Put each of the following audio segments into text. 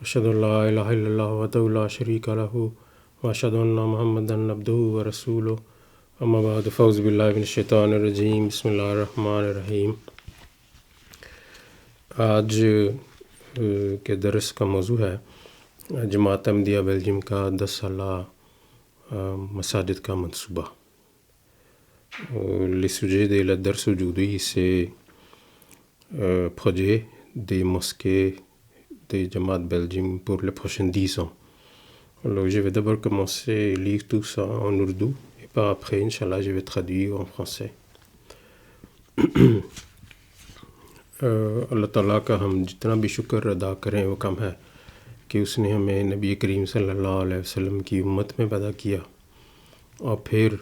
اشہد ان لا الہ الا اللہ وحدہ لا شریک لہ واشہد ان محمدا عبدہ ورسولہ اما بعد فاعوذ باللہ من الشیطان الرجیم بسم اللہ الرحمن الرحیم۔ آج کے درس کا موضوع ہے جماعت احمدیہ بیلجیم کا 10 سالہ مساجد کا منصوبہ۔ لسجد إلى الدرس aujourd'hui c'est projet des mosquées de Jamaat Belgium pour les prochains 10 ans. Alors je vais d'abord commencer à lire tout ça en ourdou et puis après, Inch'Allah, je vais traduire en français. اللہ تعالیٰ کا ہم جتنا بھی شکر ادا کریں وہ کم ہے کہ اس نے ہمیں نبی کریم صلی اللہ علیہ وسلم کی امت میں پیدا کیا اور پھر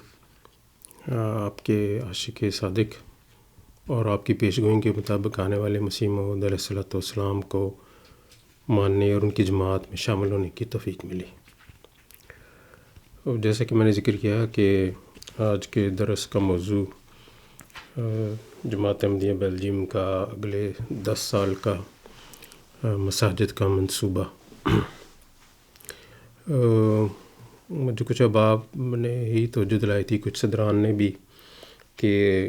آپ کے عاشق صادق اور آپ کی پیشگوئی کے مطابق آنے والے مسیح موعود علیہ الصلوۃ والسلام کو ماننے اور ان کی جماعت میں شامل ہونے کی توفیق ملی۔ اور جیسا کہ میں نے ذکر کیا کہ آج کے درس کا موضوع جماعت احمدیہ بیلجیم کا اگلے 10 سال کا مساجد کا منصوبہ۔ مجھے کچھ احباب نے ہی توجہ دلائی تھی، کچھ صدران نے بھی، کہ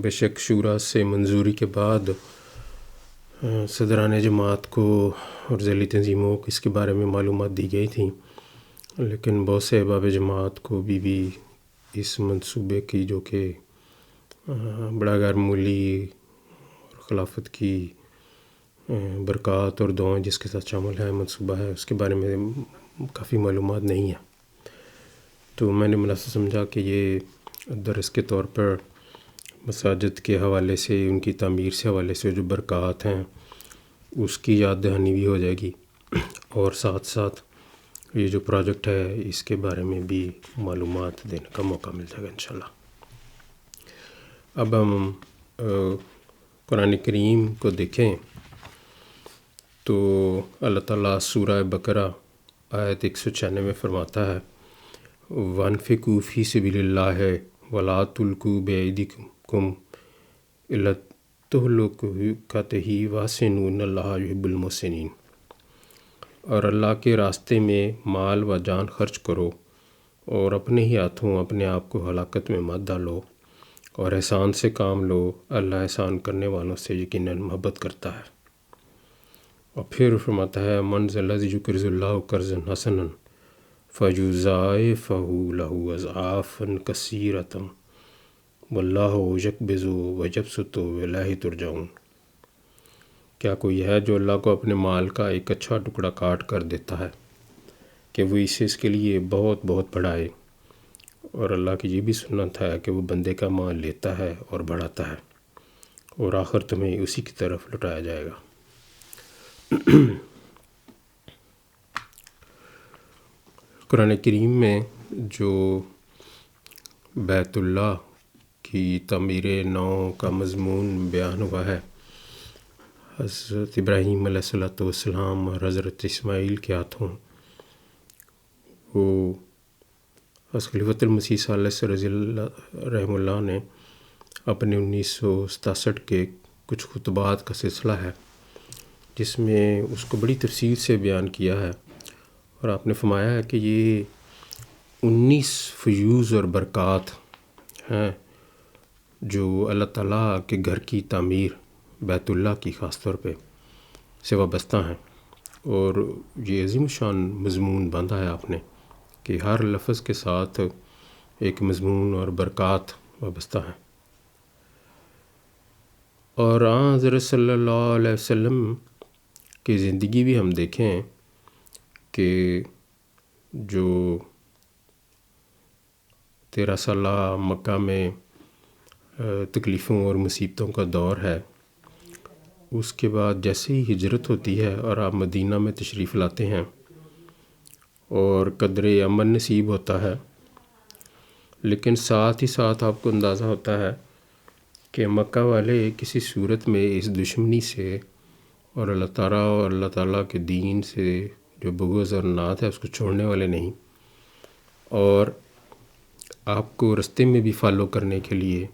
بے شک شورا سے منظوری کے بعد صدران جماعت کو اور ذیلی تنظیموں کو اس کے بارے میں معلومات دی گئی تھیں، لیکن بہت سے احباب جماعت کو بھی اس منصوبے کی جو کہ بڑا غیر معمولی اور خلافت کی برکات اور دعائیں جس کے ساتھ شامل ہے منصوبہ ہے، اس کے بارے میں کافی معلومات نہیں ہیں۔ تو میں نے مناسب سمجھا کہ یہ درس کے طور پر مساجد کے حوالے سے، ان کی تعمیر سے حوالے سے جو برکات ہیں اس کی یاد دہانی بھی ہو جائے گی، اور ساتھ ساتھ یہ جو پروجیکٹ ہے اس کے بارے میں بھی معلومات دینے کا موقع مل جائے گا انشاءاللہ۔ اب ہم قرآن کریم کو دیکھیں تو اللہ تعالیٰ سورہ بقرہ آیت 196 میں فرماتا ہے وَأَنفِقُوا فِي سَبِيلِ اللَّهِ وَلَا تُلْقُوا بِأَيْدِيكُمْ إِلَى التَّهْلُكَةِ وَأَحْسِنُوا إِنَّ اللَّهَ يُحِبُّ الْمُحْسِنِينَ۔ اور اللہ کے راستے میں مال و جان خرچ کرو اور اپنے ہی ہاتھوں اپنے آپ کو ہلاکت میں مت ڈالو، اور احسان سے کام لو، اللہ احسان کرنے والوں سے یقیناً محبت کرتا ہے۔ اور پھر فرماتا ہے من ذا الذی یقرض اللہ قرضا حسنا فیضاعفہ لہ اضعافا کثیرۃ واللہ یقبض ویبسط والیہ ترجعون۔ کیا کوئی ہے جو اللہ کو اپنے مال کا ایک اچھا ٹکڑا کاٹ کر دیتا ہے کہ وہ اسے اس کے لیے بہت بہت بڑھائے، اور اللہ کی یہ بھی سنت ہے کہ وہ بندے کا مال لیتا ہے اور بڑھاتا ہے، اور آخر تمہیں اسی کی طرف لٹایا جائے گا۔ قرآن کریم میں جو بیت اللہ کی تعمیر نو کا مضمون بیان ہوا ہے، حضرت ابراہیم علیہ الصلوۃ والسلام اور حضرت اسماعیل کے ہاتھوں، وہ حضرت خلیفۃ المسیح صلی اللہ علیہ وسلم رحمہ اللہ نے اپنے 1967 کے کچھ خطبات کا سلسلہ ہے جس میں اس کو بڑی تفصیل سے بیان کیا ہے، اور آپ نے فرمایا ہے کہ یہ 19 فیوز اور برکات ہیں جو اللہ تعالیٰ کے گھر کی تعمیر بیت اللہ کی خاص طور پہ سے وابستہ ہیں، اور یہ عظیم شان مضمون باندھا ہے آپ نے کہ ہر لفظ کے ساتھ ایک مضمون اور برکات وابستہ ہیں۔ اور حضرت صلی اللہ علیہ وسلم کی زندگی بھی ہم دیکھیں کہ جو 13 سالہ مکہ میں تکلیفوں اور مصیبتوں کا دور ہے، اس کے بعد جیسے ہی ہجرت ہوتی ہے اور آپ مدینہ میں تشریف لاتے ہیں اور قدر امن نصیب ہوتا ہے، لیکن ساتھ ہی ساتھ آپ کو اندازہ ہوتا ہے کہ مکہ والے کسی صورت میں اس دشمنی سے اور اللہ تعالیٰ کے دین سے جو بغض اور نعت ہے اس کو چھوڑنے والے نہیں، اور آپ کو رستے میں بھی فالو کرنے کے لیے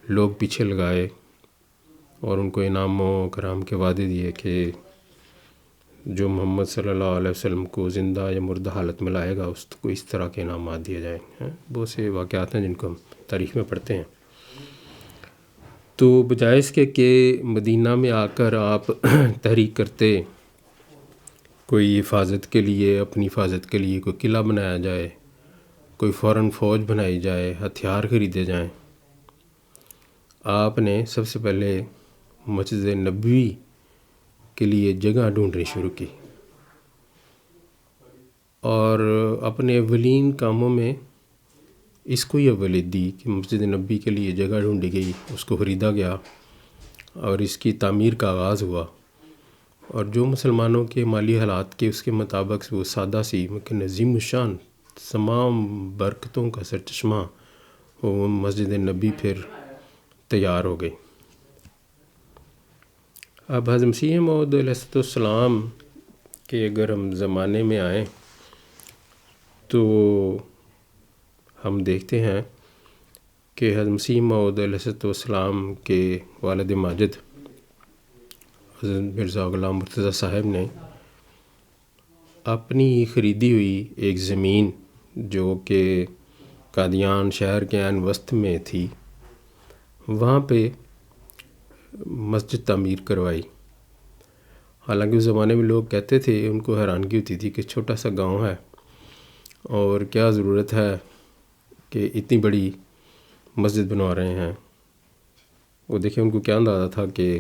لوگ پیچھے لگائے اور ان کو انعام و کرام کے وعدے دیے کہ جو محمد صلی اللہ علیہ وسلم کو زندہ یا مردہ حالت میں لائے گا اس کو اس طرح کے انعامات دیے جائیں گے. بہت سے واقعات ہیں جن کو ہم تاریخ میں پڑھتے ہیں. تو بجائے اس کے کہ مدینہ میں آ کر آپ تحریک کرتے، کوئی حفاظت کے لیے، اپنی حفاظت کے لیے کوئی قلعہ بنایا جائے، کوئی فوراً فوج بنائی جائے، ہتھیار خریدے جائیں، آپ نے سب سے پہلے مسجد نبوی کے لیے جگہ ڈھونڈنی شروع کی، اور اپنے اولین کاموں میں اس کو یہ اولت دی کہ مسجد نبوی کے لیے جگہ ڈھونڈی گئی، اس کو خریدا گیا اور اس کی تعمیر کا آغاز ہوا. اور جو مسلمانوں کے مالی حالات کے اس کے مطابق وہ سادہ سی مگر عظیم الشان تمام برکتوں کا سرچشمہ وہ مسجد نبی پھر تیار ہو گئی. اب حضرت مسیح موعود علیہ السلام کے اگر ہم زمانے میں آئیں تو ہم دیکھتے ہیں کہ حضرت مسیح موعود علیہ السلام کے والد ماجد حضرت مرزا غلام مرتضیٰ صاحب نے اپنی خریدی ہوئی ایک زمین جو کہ قادیان شہر کے عین وسط میں تھی، وہاں پہ مسجد تعمیر کروائی. حالانکہ اس زمانے میں لوگ کہتے تھے، ان کو حیرانگی ہوتی تھی کہ چھوٹا سا گاؤں ہے اور کیا ضرورت ہے کہ اتنی بڑی مسجد بنوا رہے ہیں. وہ دیکھیں ان کو کیا اندازہ تھا کہ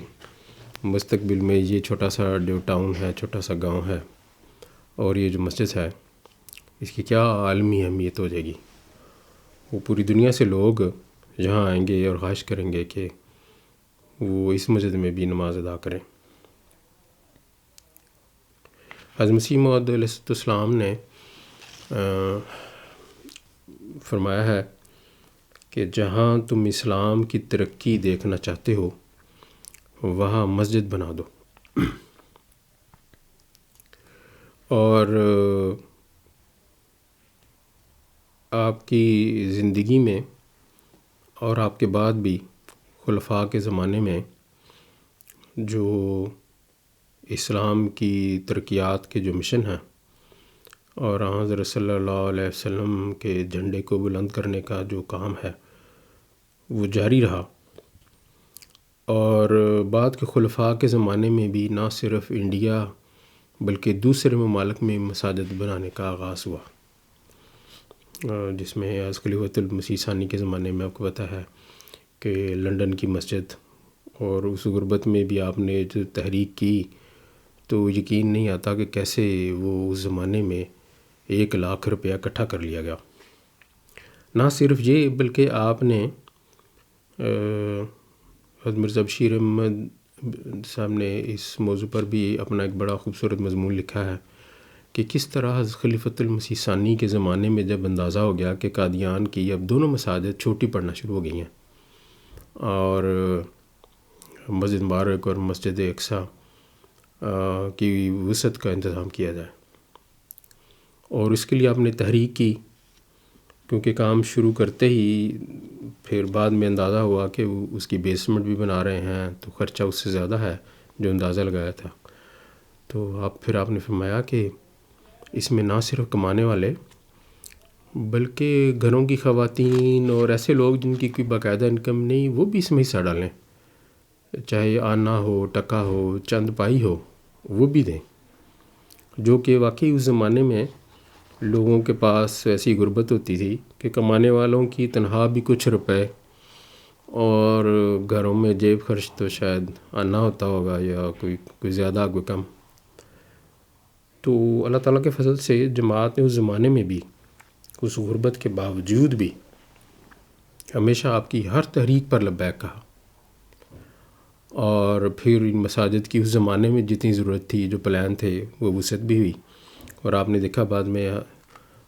مستقبل میں یہ چھوٹا سا جو ٹاؤن ہے، چھوٹا سا گاؤں ہے، اور یہ جو مسجد ہے اس کی کیا عالمی اہمیت ہو جائے گی. وہ پوری دنیا سے لوگ یہاں آئیں گے اور خواہش کریں گے کہ وہ اس مسجد میں بھی نماز ادا کریں. حضرت مسیح موعود علیہ السلام نے فرمایا ہے کہ جہاں تم اسلام کی ترقی دیکھنا چاہتے ہو وہاں مسجد بنا دو. اور آپ کی زندگی میں اور آپ کے بعد بھی خلفاء کے زمانے میں جو اسلام کی ترقیات کے جو مشن ہیں اور حضرت صلی اللہ علیہ وسلم کے جھنڈے کو بلند کرنے کا جو کام ہے وہ جاری رہا. اور بعد کے خلفاء کے زمانے میں بھی نہ صرف انڈیا بلکہ دوسرے ممالک میں مساجد بنانے کا آغاز ہوا، جس میں از خلیفۃ المسیح ثانی کے زمانے میں آپ کو پتہ ہے کہ لنڈن کی مسجد، اور اس غربت میں بھی آپ نے جو تحریک کی تو یقین نہیں آتا کہ کیسے وہ اس زمانے میں 1,00,000 روپیہ اکٹھا کر لیا گیا. نہ صرف یہ بلکہ آپ نے حضرت مرزا بشیر احمد صاحب نے اس موضوع پر بھی اپنا ایک بڑا خوبصورت مضمون لکھا ہے کہ کس طرح حضرت خلیفۃ المسیح ثانی کے زمانے میں جب اندازہ ہو گیا کہ قادیان کی اب دونوں مساجد چھوٹی پڑنا شروع ہو گئی ہیں اور مسجد مبارک اور مسجد اقصیٰ کی وسعت کا انتظام کیا جائے، اور اس کے لیے آپ نے تحریک کی. کیونکہ کام شروع کرتے ہی پھر بعد میں اندازہ ہوا کہ اس کی بیسمنٹ بھی بنا رہے ہیں تو خرچہ اس سے زیادہ ہے جو اندازہ لگایا تھا. تو پھر آپ نے فرمایا کہ اس میں نہ صرف کمانے والے بلکہ گھروں کی خواتین اور ایسے لوگ جن کی کوئی باقاعدہ انکم نہیں وہ بھی اس میں حصہ ڈالیں، چاہے آنا ہو، ٹکا ہو، چند پائی ہو، وہ بھی دیں. جو کہ واقعی اس زمانے میں لوگوں کے پاس ایسی غربت ہوتی تھی کہ کمانے والوں کی تنخواہ بھی کچھ روپے اور گھروں میں جیب خرچ تو شاید آنا ہوتا ہوگا یا کوئی زیادہ کوئی کم. تو اللہ تعالیٰ کے فضل سے جماعت نے اس زمانے میں بھی اس غربت کے باوجود بھی ہمیشہ آپ کی ہر تحریک پر لبیک کہا. اور پھر ان مساجد کی اس زمانے میں جتنی ضرورت تھی، جو پلان تھے، وہ وسعت بھی ہوئی. اور آپ نے دیکھا بعد میں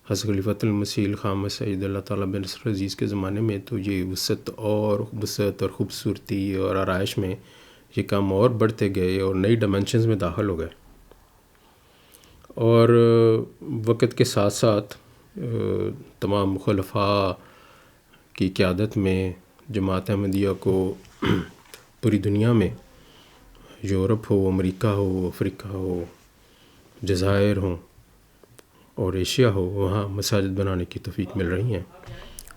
حضرت خلیفۃ المسیح الخامس سید اللہ تعالیٰ بن نصر العزیز کے زمانے میں تو یہ وسعت اور خوبصورتی اور آرائش میں یہ کام اور بڑھتے گئے اور نئی ڈائمنشنز میں داخل ہو گئے. اور وقت کے ساتھ ساتھ تمام خلفاء کی قیادت میں جماعت احمدیہ کو پوری دنیا میں، یورپ ہو، امریکہ ہو، افریقہ ہو، جزائر ہوں اور ایشیا ہو وہاں مساجد بنانے کی توفیق مل رہی ہیں،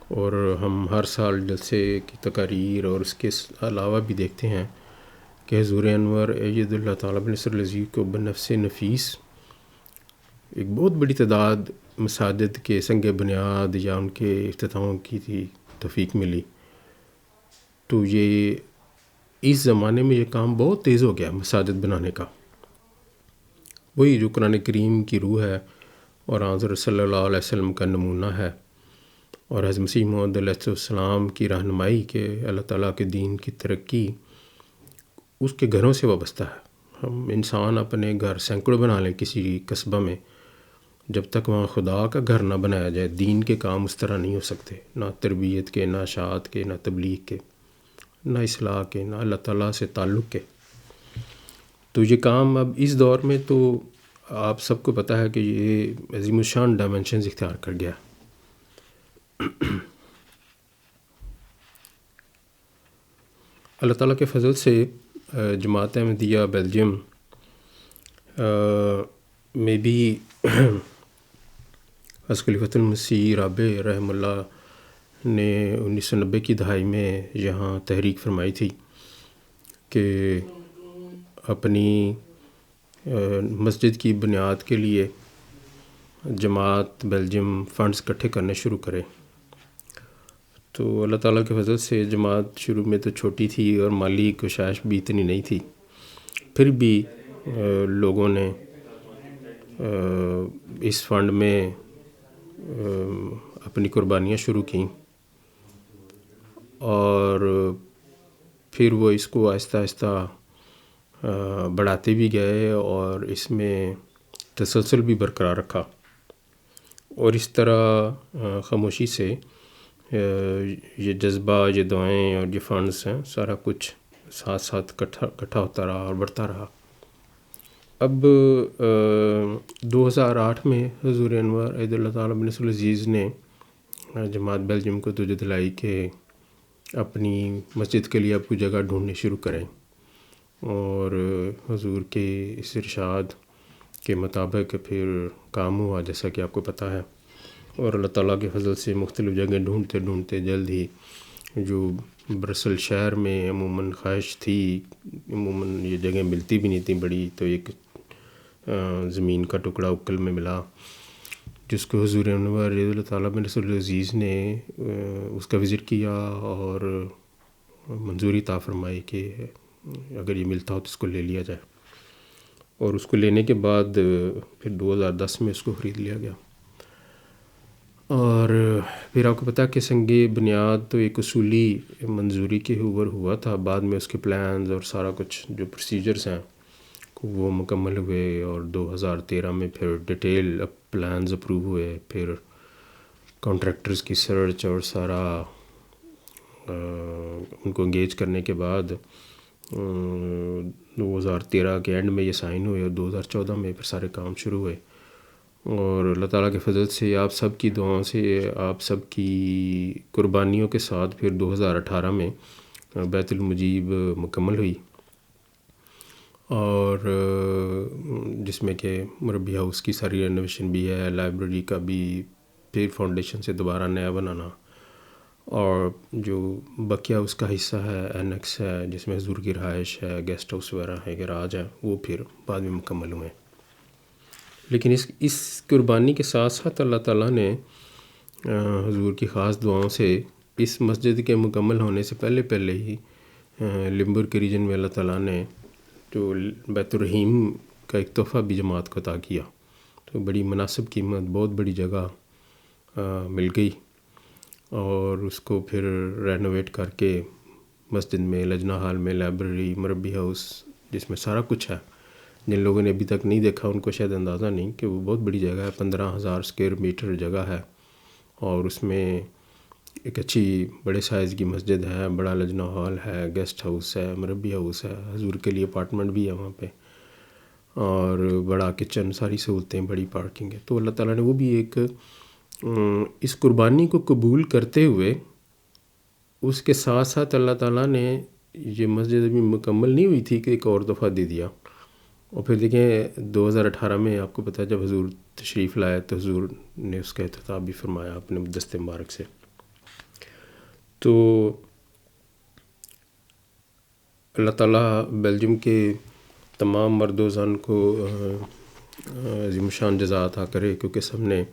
اور ہم ہر سال جلسے کی تقاریر اور اس کے علاوہ بھی دیکھتے ہیں کہ حضور انور اید اللہ تعالیٰ بنصر العزیز کو بنفس نفیس ایک بہت بڑی تعداد مساجد کے سنگ بنیاد یا ان کے افتتاحوں کی تھی توفیق ملی. تو یہ اس زمانے میں یہ کام بہت تیز ہو گیا مساجد بنانے کا. وہی جو قرآن کریم کی روح ہے اور حضرت صلی اللہ علیہ وسلم کا نمونہ ہے اور حضرت مسیح موعود علیہ السلام کی رہنمائی کے اللہ تعالیٰ کے دین کی ترقی اس کے گھروں سے وابستہ ہے. ہم انسان اپنے گھر سینکڑوں بنا لیں کسی قصبہ میں، جب تک وہاں خدا کا گھر نہ بنایا جائے دین کے کام اس طرح نہیں ہو سکتے، نہ تربیت کے، نہ اشاعت کے، نہ تبلیغ کے، نہ اصلاح کے، نہ اللہ تعالیٰ سے تعلق کے. تو یہ کام اب اس دور میں تو آپ سب کو پتہ ہے کہ یہ عظیم الشان ڈائمنشنز اختیار کر گیا. اللہ تعالیٰ کے فضل سے جماعت احمدیہ بیلجیم میں بھی حضرت خلیفۃ المسیح رابع رحمہ اللہ نے 1990 کی دہائی میں یہاں تحریک فرمائی تھی کہ اپنی مسجد کی بنیاد کے لیے جماعت بیلجیم فنڈز اکٹھے کرنے شروع کرے. تو اللہ تعالیٰ کے فضل سے جماعت شروع میں تو چھوٹی تھی اور مالی کوشش بھی اتنی نہیں تھی، پھر بھی لوگوں نے اس فنڈ میں اپنی قربانیاں شروع کیں اور پھر وہ اس کو آہستہ آہستہ بڑھاتے بھی گئے اور اس میں تسلسل بھی برقرار رکھا. اور اس طرح خاموشی سے یہ جذبہ، یہ دعائیں اور یہ فنڈز ہیں، سارا کچھ ساتھ ساتھ اکٹھا ہوتا رہا اور بڑھتا رہا. اب 2008 میں حضور انور اید اللہ تعالیٰ بنصر العزیز نے جماعت بیلجیم کو توجہ دلائی کہ اپنی مسجد کے لیے آپ کو جگہ ڈھونڈنی شروع کریں، اور حضور کے اس ارشاد کے مطابق پھر کام ہوا جیسا کہ آپ کو پتہ ہے. اور اللہ تعالیٰ کے فضل سے مختلف جگہیں ڈھونڈتے ڈھونڈتے جلد ہی جو برسل شہر میں عموماً خواہش تھی، عموماً یہ جگہ ملتی بھی نہیں تھی بڑی، تو ایک زمین کا ٹکڑا اکل میں ملا جس کو حضور انور رضی اللہ تعالیٰ بنصر العزیز نے اس کا وزٹ کیا اور منظوری عطا فرمائی کہ اگر یہ ملتا ہو تو اس کو لے لیا جائے. اور اس کو لینے کے بعد پھر 2010 میں اس کو خرید لیا گیا. اور پھر آپ کو پتہ کہ سنگ بنیاد تو ایک اصولی منظوری کے اوپر ہوا تھا، بعد میں اس کے پلانز اور سارا کچھ جو پروسیجرز ہیں وہ مکمل ہوئے، اور 2013 میں پھر ڈیٹیل پلانز اپروو ہوئے، پھر کانٹریکٹرز کی سرچ اور سارا ان کو انگیج کرنے کے بعد 2013 کے اینڈ میں یہ سائن ہوئے اور 2014 میں پھر سارے کام شروع ہوئے. اور اللہ تعالیٰ کے فضل سے آپ سب کی دعاؤں سے، آپ سب کی قربانیوں کے ساتھ پھر 2018 میں بیت المجیب مکمل ہوئی، اور جس میں کہ مربی ہاؤس کی ساری رینوویشن بھی ہے، لائبریری کا بھی پھر فاؤنڈیشن سے دوبارہ نیا بنانا، اور جو بقیہ اس کا حصہ ہے اینکس ہے جس میں حضور کی رہائش ہے، گیسٹ ہاؤس وغیرہ ہے، گراج ہے، وہ پھر بعد میں مکمل ہوئے. لیکن اس قربانی کے ساتھ ساتھ اللہ تعالیٰ نے حضور کی خاص دعاؤں سے اس مسجد کے مکمل ہونے سے پہلے ہی لمبر کے ریجن میں اللہ تعالیٰ نے جو بیت الرحیم کا ایک تحفہ بھی جماعت کو عطا کیا. تو بڑی مناسب قیمت، بہت بڑی جگہ مل گئی، اور اس کو پھر رینوویٹ کر کے مسجد میں لجنہ ہال میں لائبریری، مربی ہاؤس جس میں سارا کچھ ہے. جن لوگوں نے ابھی تک نہیں دیکھا ان کو شاید اندازہ نہیں کہ وہ بہت بڑی جگہ ہے، 15,000 اسکوائر میٹر جگہ ہے، اور اس میں ایک اچھی بڑے سائز کی مسجد ہے، بڑا لجنہ ہال ہے، گیسٹ ہاؤس ہے، مربی ہاؤس ہے، حضور کے لیے اپارٹمنٹ بھی ہے وہاں پہ، اور بڑا کچن، ساری سہولتیں، بڑی پارکنگ ہے. تو اللہ تعالیٰ نے وہ بھی ایک اس قربانی کو قبول کرتے ہوئے اس کے ساتھ ساتھ اللہ تعالیٰ نے یہ مسجد ابھی مکمل نہیں ہوئی تھی کہ ایک اور دفعہ دے دیا. اور پھر دیکھیں 2018 میں آپ کو پتہ ہے جب حضور تشریف لائے تو حضور نے اس کا افتتاح بھی فرمایا اپنے دست مبارک سے. تو اللہ تعالیٰ بیلجیم کے تمام مرد و زن کو عظیم شان جزا عطا کرے، کیونکہ سب نے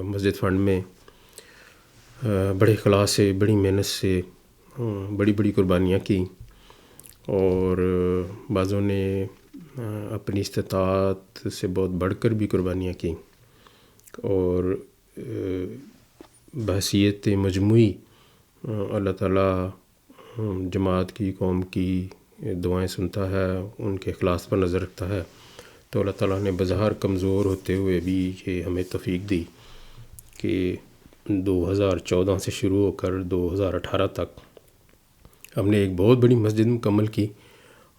مسجد فنڈ میں بڑے اخلاص سے، بڑی محنت سے بڑی بڑی قربانیاں کی، اور بعضوں نے اپنی استطاعت سے بہت بڑھ کر بھی قربانیاں کی، اور بحیثیت مجموعی اللہ تعالیٰ جماعت کی، قوم کی دعائیں سنتا ہے، ان کے اخلاص پر نظر رکھتا ہے. تو اللہ تعالیٰ نے بظاہر کمزور ہوتے ہوئے بھی یہ ہمیں توفیق دی کہ 2014 سے شروع ہو کر 2018 تک ہم نے ایک بہت بڑی مسجد مکمل کی،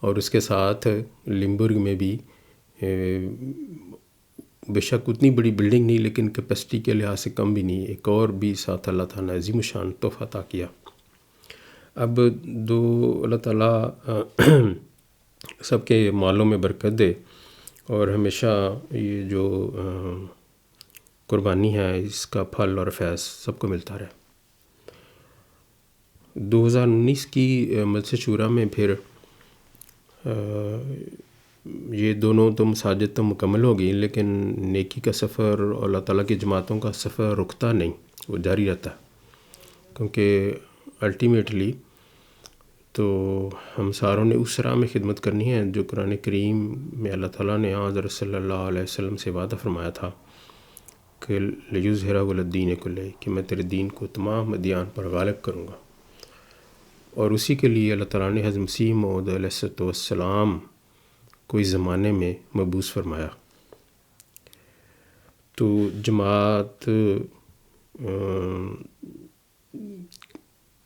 اور اس کے ساتھ لمبرگ میں بھی بے شک اتنی بڑی بلڈنگ نہیں، لیکن کیپیسٹی کے لحاظ سے کم بھی نہیں، ایک اور بھی ساتھ اللہ تعالیٰ نے عظیم شان تحفہ عطا کیا. اب اللہ تعالیٰ سب کے مالوں میں برکت دے، اور ہمیشہ یہ جو قربانی ہے اس کا پھل اور فیض سب کو ملتا رہے. 2019 کی مجلس شورا میں پھر یہ دونوں تو مساجد تو مکمل ہو گئی، لیکن نیکی کا سفر اور اللہ تعالیٰ کی جماعتوں کا سفر رکتا نہیں، وہ جاری رہتا ہے، کیونکہ الٹیمیٹلی تو ہم ساروں نے اس راہ میں خدمت کرنی ہے جو قرآن کریم میں اللہ تعالیٰ نے حضرت صلی اللہ علیہ وسلم سے وعدہ فرمایا تھا کہ لیظہرہ علی الدین کلہ، کہ میں تیرے دین کو تمام ادیان پر غالب کروں گا. اور اسی کے لیے اللہ تعالیٰ نے حضرت مسیح موعود علیہ السلام کو اس زمانے میں مبعوث فرمایا. تو جماعت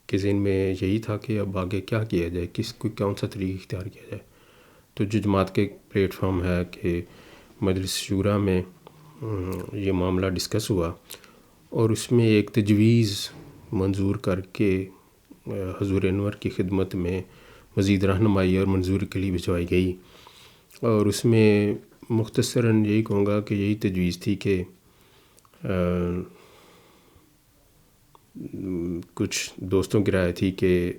کے ذہن میں یہی تھا کہ اب آگے کیا کیا جائے، کون سا طریقہ اختیار کیا جائے. تو جو جماعت کے پلیٹ فارم ہے کہ مجلس شورا میں یہ معاملہ ڈسکس ہوا، اور اس میں ایک تجویز منظور کر کے حضور انور کی خدمت میں مزید رہنمائی اور منظوری کے لیے بھجوائی گئی. اور اس میں مختصراً یہی کہوں گا کہ یہی تجویز تھی کہ کچھ دوستوں کی رائے تھی کہ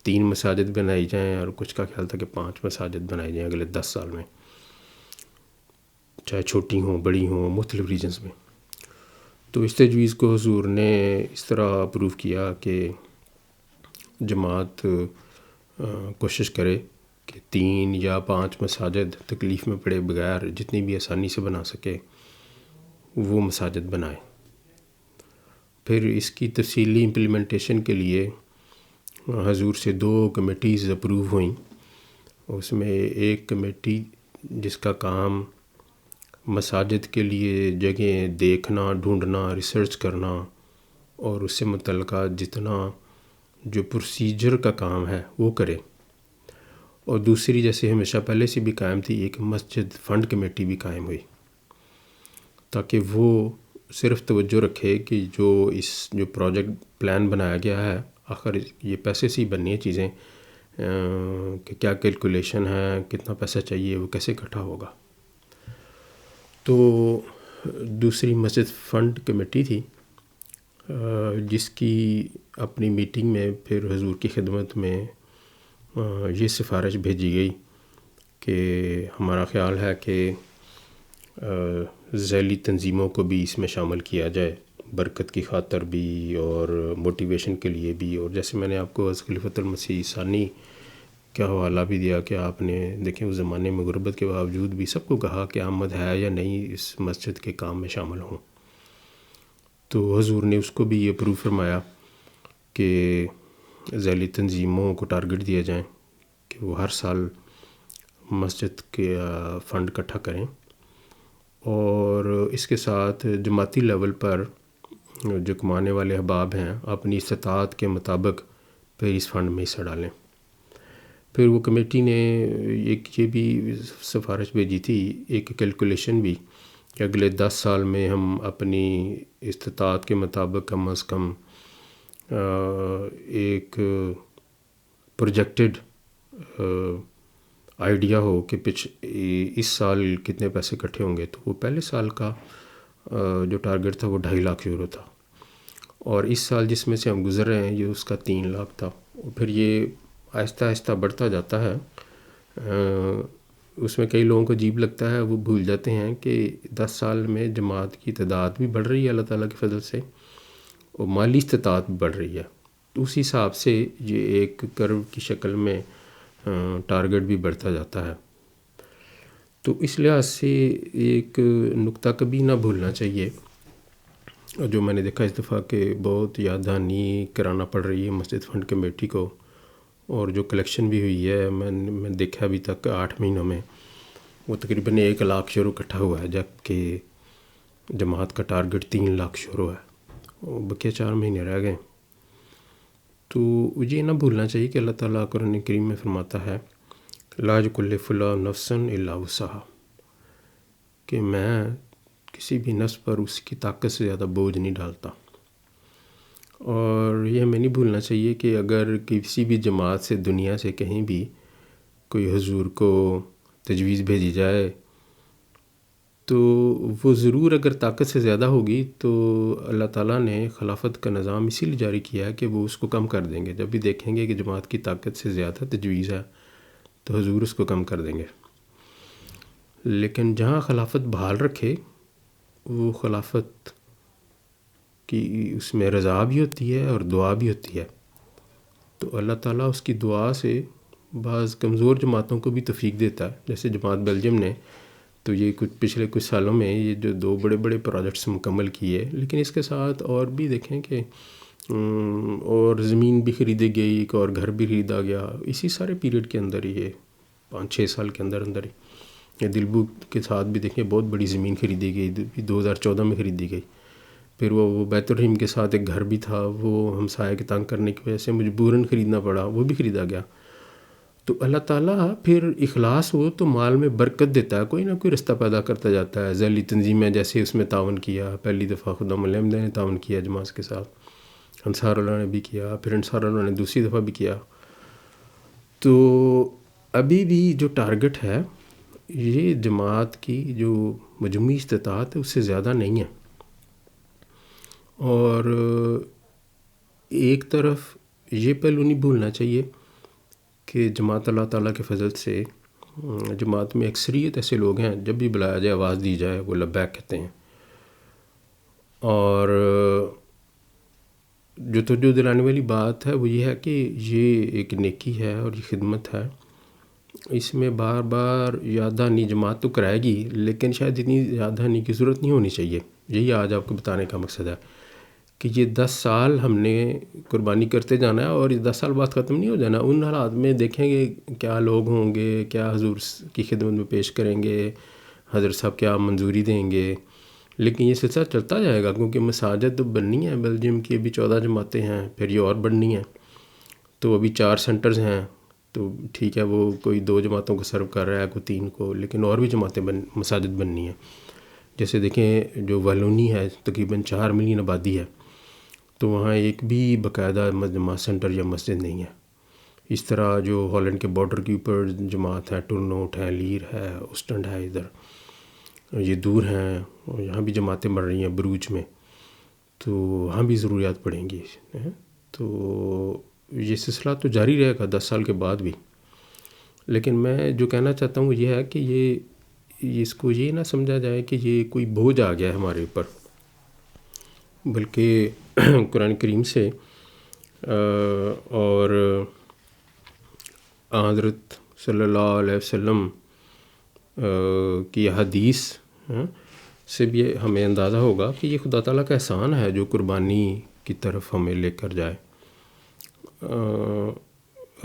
3 مساجد بنائی جائیں، اور کچھ کا خیال تھا کہ 5 مساجد بنائی جائیں اگلے 10 سال میں، چاہے چھوٹی ہوں بڑی ہوں، مختلف ریجنز میں. تو اس تجویز کو حضور نے اس طرح اپروو کیا کہ جماعت کوشش کرے کہ 3 یا 5 مساجد تکلیف میں پڑے بغیر جتنی بھی آسانی سے بنا سکے وہ مساجد بنائے. پھر اس کی تفصیلی امپلیمنٹیشن کے لیے حضور سے 2 کمیٹیز اپروو ہوئیں. اس میں ایک کمیٹی جس کا کام مساجد کے لیے جگہیں دیکھنا، ڈھونڈنا، ریسرچ کرنا، اور اس سے متعلقہ جتنا جو پروسیجر کا کام ہے وہ کرے. اور دوسری جیسے ہمیشہ پہلے سے بھی قائم تھی، ایک مسجد فنڈ کمیٹی بھی قائم ہوئی، تاکہ وہ صرف توجہ رکھے کہ جو پروجیکٹ پلان بنایا گیا ہے آخر یہ پیسے سے ہی بننی ہیں چیزیں، کہ کیا کیلکولیشن ہے، کتنا پیسہ چاہیے، وہ کیسے اکٹھا ہوگا. تو دوسری مسجد فنڈ کمیٹی تھی جس کی اپنی میٹنگ میں پھر حضور کی خدمت میں یہ سفارش بھیجی گئی کہ ہمارا خیال ہے کہ ذیلی تنظیموں کو بھی اس میں شامل کیا جائے، برکت کی خاطر بھی اور موٹیویشن کے لیے بھی. اور جیسے میں نے آپ کو خلیفۃ المسیح ثانی کا حوالہ بھی دیا کہ آپ نے دیکھیں اس زمانے میں غربت کے باوجود بھی سب کو کہا کہ آمد ہے یا نہیں اس مسجد کے کام میں شامل ہوں. تو حضور نے اس کو بھی یہ اپروو فرمایا کہ ذیلی تنظیموں کو ٹارگٹ دیا جائیں کہ وہ ہر سال مسجد کے فنڈ اکٹھا کریں، اور اس کے ساتھ جماعتی لیول پر جو کمانے والے احباب ہیں اپنی استطاعت کے مطابق پھر اس فنڈ میں حصہ ڈالیں. پھر وہ کمیٹی نے ایک یہ بھی سفارش بھیجی تھی، ایک کیلکولیشن بھی، کہ اگلے 10 سال میں ہم اپنی استطاعت کے مطابق کم از کم ایک پروجیکٹڈ آئیڈیا ہو کہ اس سال کتنے پیسے اکٹھے ہوں گے، تو وہ پہلے سال کا جو ٹارگٹ تھا وہ 2.5 لاکھ یورو تھا، اور اس سال جس میں سے ہم گزر رہے ہیں یہ اس کا 3 لاکھ تھا. اور پھر یہ آہستہ آہستہ بڑھتا جاتا ہے. اس میں کئی لوگوں کو عجیب لگتا ہے، وہ بھول جاتے ہیں کہ 10 سال میں جماعت کی تعداد بھی بڑھ رہی ہے اللہ تعالیٰ کے فضل سے، اور مالی استطاعت بھی بڑھ رہی ہے. تو اس حساب سے یہ ایک کرو کی شکل میں ٹارگٹ بھی بڑھتا جاتا ہے. تو اس لحاظ سے ایک نقطہ کبھی نہ بھولنا چاہیے، جو میں نے دیکھا اس دفعہ کہ بہت یاد دہانی کرانا پڑ رہی ہے مسجد فنڈ کمیٹی کو، اور جو کلیکشن بھی ہوئی ہے میں دیکھا ابھی تک 8 مہینوں میں وہ تقریباً 1 لاکھ یورو اکٹھا ہوا ہے، جبکہ جماعت کا ٹارگٹ 3 لاکھ یورو ہے، اور بقیہ 4 مہینے رہ گئے. تو یہ نہ بھولنا چاہیے کہ اللہ تعالیٰ قرآن کریم میں فرماتا ہے لا یکلف اللہ نفسا الا وسعہا، کہ میں کسی بھی نفس پر اس کی طاقت سے زیادہ بوجھ نہیں ڈالتا. اور یہ ہمیں نہیں بھولنا چاہیے کہ اگر کسی بھی جماعت سے دنیا سے کہیں بھی کوئی حضور کو تجویز بھیجی جائے تو وہ ضرور اگر طاقت سے زیادہ ہوگی تو اللہ تعالیٰ نے خلافت کا نظام اسی لیے جاری کیا ہے کہ وہ اس کو کم کر دیں گے. جب بھی دیکھیں گے کہ جماعت کی طاقت سے زیادہ تجویز ہے تو حضور اس کو کم کر دیں گے. لیکن جہاں خلافت بحال رکھے وہ خلافت کی اس میں رضا بھی ہوتی ہے اور دعا بھی ہوتی ہے. تو اللہ تعالیٰ اس کی دعا سے بعض کمزور جماعتوں کو بھی توفیق دیتا ہے، جیسے جماعت بیلجیم نے تو یہ پچھلے کچھ سالوں میں یہ جو 2 بڑے بڑے پروجیکٹس مکمل کیے، لیکن اس کے ساتھ اور بھی دیکھیں کہ اور زمین بھی خریدی گئی، ایک اور گھر بھی خریدا گیا اسی سارے پیریڈ کے اندر، یہ 5-6 سال کے اندر ہی. یہ دلبو کے ساتھ بھی دیکھیں بہت بڑی زمین خریدی گئی، 2014 میں خریدی گئی. پھر وہ بیت الرحیم کے ساتھ ایک گھر بھی تھا، وہ ہمسائے کے تنگ کرنے کی وجہ سے مجبوراً خریدنا پڑا، وہ بھی خریدا گیا. تو اللہ تعالیٰ پھر اخلاص ہو تو مال میں برکت دیتا ہے، کوئی نہ کوئی رستہ پیدا کرتا جاتا ہے. ذیلی تنظیمیں جیسے اس میں تعاون کیا، پہلی دفعہ خدام الحمدہ نے تعاون کیا جماعت کے ساتھ، انصار اللہ نے بھی کیا، پھر انصار اللہ نے دوسری دفعہ بھی کیا. تو ابھی بھی جو ٹارگٹ ہے یہ جماعت کی جو مجموعی استطاعت ہے اس سے زیادہ نہیں ہے. اور ایک طرف یہ پہلو نہیں بھولنا چاہیے کہ جماعت اللہ تعالیٰ کے فضل سے جماعت میں اکثریت ایسے لوگ ہیں جب بھی بلایا جائے آواز دی جائے وہ لبیک کہتے ہیں. اور جو توجہ دلانے والی بات ہے وہ یہ ہے کہ یہ ایک نیکی ہے اور یہ خدمت ہے. اس میں بار بار یاد دہانی جماعت تو کرائے گی، لیکن شاید اتنی یاد دہانی کی ضرورت نہیں ہونی چاہیے. یہی آج آپ کو بتانے کا مقصد ہے کہ یہ 10 سال ہم نے قربانی کرتے جانا ہے، اور یہ 10 سال بعد ختم نہیں ہو جانا. ان حالات میں دیکھیں گے کیا لوگ ہوں گے، کیا حضور کی خدمت میں پیش کریں گے، حضرت صاحب کیا منظوری دیں گے. لیکن یہ سلسلہ چلتا جائے گا کیونکہ مساجد بننی ہے بیلجیم کی، ابھی 14 جماعتیں ہیں، پھر یہ اور بڑھنی ہیں. تو ابھی 4 سینٹرز ہیں، تو ٹھیک ہے وہ کوئی 2 جماعتوں کو سرو کر رہا ہے، کوئی 3 کو، لیکن اور بھی جماعتیں مساجد بننی ہیں. جیسے دیکھیں جو والونی ہے تقریباً 4 ملین آبادی ہے، تو وہاں ایک بھی باقاعدہ جماعت سینٹر یا مسجد نہیں ہے. اس طرح جو ہالینڈ کے بارڈر کے اوپر جماعت ہے، ٹورنوٹ ہے، لیر ہے، اوسٹنڈ ہے، ادھر یہ دور ہیں، اور یہاں بھی جماعتیں بڑھ رہی ہیں بروج میں، تو وہاں بھی ضروریات پڑیں گی. تو یہ سلسلہ تو جاری رہے گا 10 سال کے بعد بھی. لیکن میں جو کہنا چاہتا ہوں یہ ہے کہ اس کو یہ نہ سمجھا جائے کہ یہ کوئی بوجھ آ گیا ہے ہمارے اوپر، بلکہ قرآن کریم سے اور حضرت صلی اللہ علیہ وسلم کی حدیث سے بھی ہمیں اندازہ ہوگا کہ یہ خدا تعالیٰ کا احسان ہے جو قربانی کی طرف ہمیں لے کر جائے.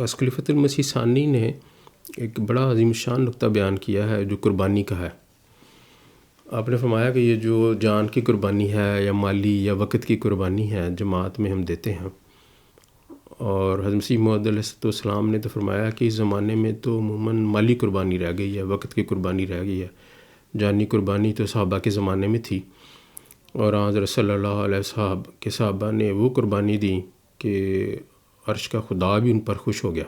خلیفۃ المسیح ثانی نے ایک بڑا عظیم شان نقطہ بیان کیا ہے جو قربانی کا ہے. آپ نے فرمایا کہ یہ جو جان کی قربانی ہے یا مالی یا وقت کی قربانی ہے جماعت میں ہم دیتے ہیں، اور حضرت مسیح موعود علیہ السلام نے تو فرمایا کہ اس زمانے میں تو عموماً مالی قربانی رہ گئی ہے، وقت کی قربانی رہ گئی ہے، جانی قربانی تو صحابہ کے زمانے میں تھی. اور حضرت صلی اللہ علیہ وسلم کے صحابہ نے وہ قربانی دی کہ عرش کا خدا بھی ان پر خوش ہو گیا.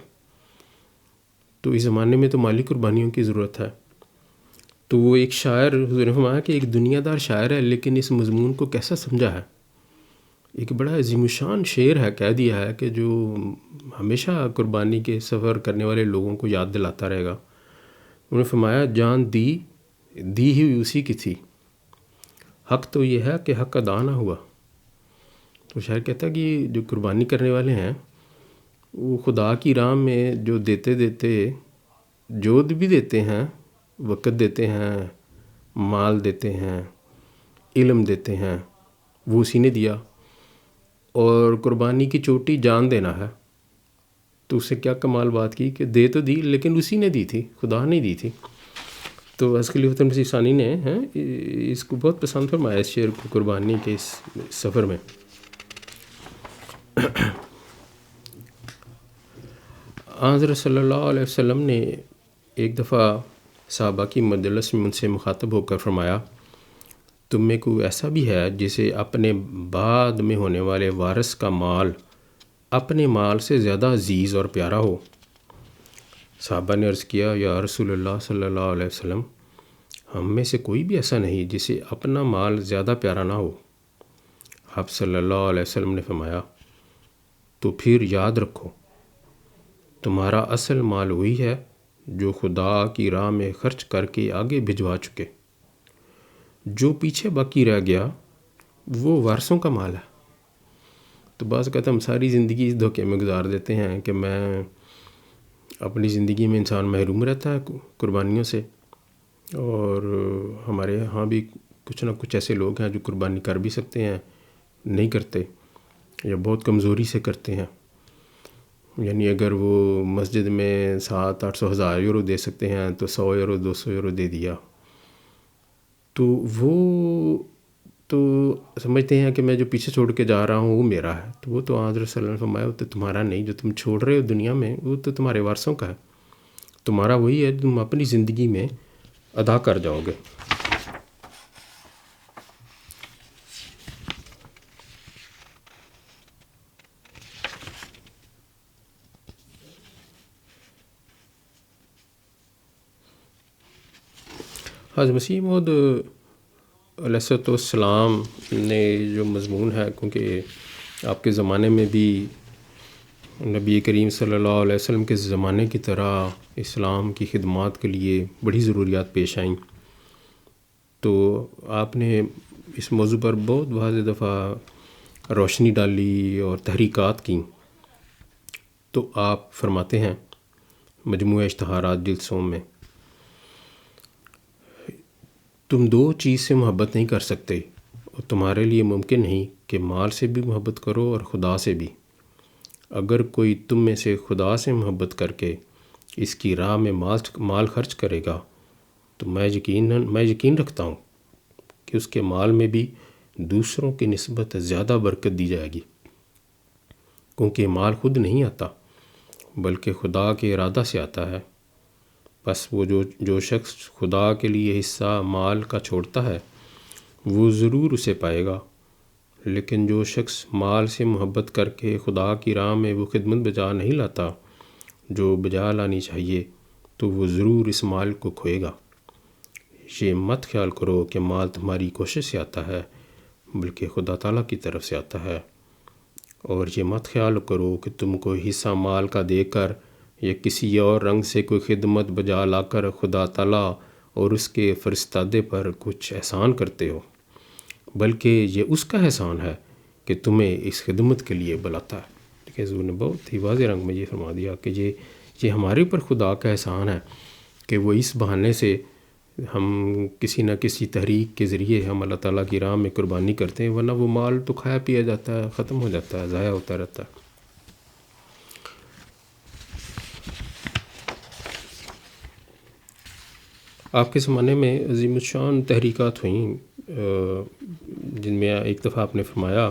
تو اس زمانے میں تو مالی قربانیوں کی ضرورت ہے. تو وہ ایک شاعر، حضور نے فرمایا کہ ایک دنیا دار شاعر ہے لیکن اس مضمون کو کیسا سمجھا ہے. ایک بڑا عظیم الشان شعر ہے، کہہ دیا ہے کہ جو ہمیشہ قربانی کے سفر کرنے والے لوگوں کو یاد دلاتا رہے گا. انہوں نے فرمایا جان دی ہوئی اسی کی تھی، حق تو یہ ہے کہ حق ادا نہ ہوا. تو شاعر کہتا ہے کہ جو قربانی کرنے والے ہیں وہ خدا کی راہ میں جو دیتے جود بھی دیتے ہیں، وقت دیتے ہیں، مال دیتے ہیں، علم دیتے ہیں، وہ اسی نے دیا. اور قربانی کی چوٹی جان دینا ہے. تو اسے کیا کمال بات کی کہ دے تو دی لیکن اسی نے دی تھی، خدا نہیں دی تھی. تو اس خلیفۃ المسیح ثانی نے اس کو بہت پسند فرمایا اس شعر کو قربانی کے اس سفر میں. حضرت صلی اللہ علیہ وسلم نے ایک دفعہ صحابہ کی مجلس میں ان سے مخاطب ہو کر فرمایا تم میں کوئی ایسا بھی ہے جسے اپنے بعد میں ہونے والے وارث کا مال اپنے مال سے زیادہ عزیز اور پیارا ہو؟ صحابہ نے عرض کیا یا رسول اللہ صلی اللہ علیہ وسلم، ہم میں سے کوئی بھی ایسا نہیں جسے اپنا مال زیادہ پیارا نہ ہو. آپ صلی اللہ علیہ وسلم نے فرمایا تو پھر یاد رکھو تمہارا اصل مال وہی ہے جو خدا کی راہ میں خرچ کر کے آگے بھجوا چکے. جو پیچھے باقی رہ گیا وہ وارثوں کا مال ہے. تو بعض کہتا ہم ساری زندگی اس دھوکے میں گزار دیتے ہیں کہ میں اپنی زندگی میں انسان محروم رہتا ہے قربانیوں سے، اور ہمارے ہاں بھی کچھ نہ کچھ ایسے لوگ ہیں جو قربانی کر بھی سکتے ہیں، نہیں کرتے یا بہت کمزوری سے کرتے ہیں. یعنی اگر وہ مسجد میں 700-800 یورو دے سکتے ہیں تو 100 یورو 200 یورو دے دیا. تو وہ تو سمجھتے ہیں کہ میں جو پیچھے چھوڑ کے جا رہا ہوں وہ میرا ہے. تو وہ تو حضرت صلی اللہ علیہ وسلم نے فرمایا وہ تو تمہارا نہیں، جو تم چھوڑ رہے ہو دنیا میں وہ تو تمہارے وارثوں کا ہے. تمہارا وہی ہے جو تم اپنی زندگی میں ادا کر جاؤ گے. حضرت مسیح موعود علیہ السلام نے جو مضمون ہے، کیونکہ آپ کے زمانے میں بھی نبی کریم صلی اللہ علیہ وسلم کے زمانے کی طرح اسلام کی خدمات کے لیے بڑی ضروریات پیش آئیں، تو آپ نے اس موضوع پر بہت واضح دفعہ روشنی ڈالی اور تحریکات کیں. تو آپ فرماتے ہیں مجموعہ اشتہارات جلد 100 میں تم دو چیز سے محبت نہیں کر سکتے اور تمہارے لیے ممکن نہیں کہ مال سے بھی محبت کرو اور خدا سے بھی. اگر کوئی تم میں سے خدا سے محبت کر کے اس کی راہ میں مال خرچ کرے گا تو میں یقین رکھتا ہوں کہ اس کے مال میں بھی دوسروں کی نسبت زیادہ برکت دی جائے گی، کیونکہ مال خود نہیں آتا بلکہ خدا کے ارادہ سے آتا ہے. بس وہ جو شخص خدا کے لیے حصہ مال کا چھوڑتا ہے وہ ضرور اسے پائے گا، لیکن جو شخص مال سے محبت کر کے خدا کی راہ میں وہ خدمت بجا نہیں لاتا جو بجا لانی چاہیے تو وہ ضرور اس مال کو کھوئے گا. یہ مت خیال کرو کہ مال تمہاری کوشش سے آتا ہے بلکہ خدا تعالیٰ کی طرف سے آتا ہے، اور یہ مت خیال کرو کہ تم کو حصہ مال کا دے کر یا کسی اور رنگ سے کوئی خدمت بجا لا کر خدا تعالیٰ اور اس کے فرستادے پر کچھ احسان کرتے ہو، بلکہ یہ اس کا احسان ہے کہ تمہیں اس خدمت کے لیے بلاتا ہے. دیکھیں حضور نے بہت ہی واضح رنگ میں یہ فرما دیا کہ یہ ہمارے اوپر خدا کا احسان ہے کہ وہ اس بہانے سے ہم کسی نہ کسی تحریک کے ذریعے ہم اللہ تعالیٰ کی راہ میں قربانی کرتے ہیں، ورنہ وہ مال تو کھایا پیا جاتا ہے، ختم ہو جاتا ہے، ضائع ہوتا رہتا ہے. آپ کے زمانے میں عظیم الشان تحریکات ہوئیں جن میں ایک دفعہ آپ نے فرمایا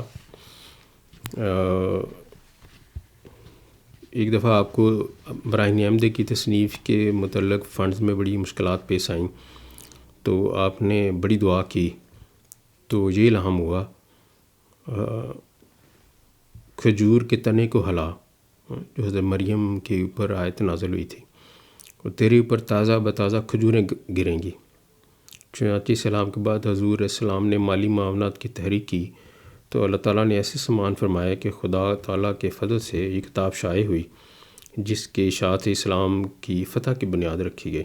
ایک دفعہ آپ کو براہین احمدی کی تصنیف کے متعلق فنڈز میں بڑی مشکلات پیش آئیں تو آپ نے بڑی دعا کی تو یہ الہام ہوا کھجور کے تنے کو ہلا، جو حضرت مریم کے اوپر آیت نازل ہوئی تھی. اور تیرے اوپر تازہ بتازہ کھجوریں گریں گی۔ چنانچہ سلام کے بعد حضور السلام نے مالی معاونات کی تحریک کی تو اللہ تعالیٰ نے ایسے سامان فرمایا کہ خدا تعالیٰ کے فضل سے یہ کتاب شائع ہوئی جس کے اشاعت اسلام کی فتح کی بنیاد رکھی گئی،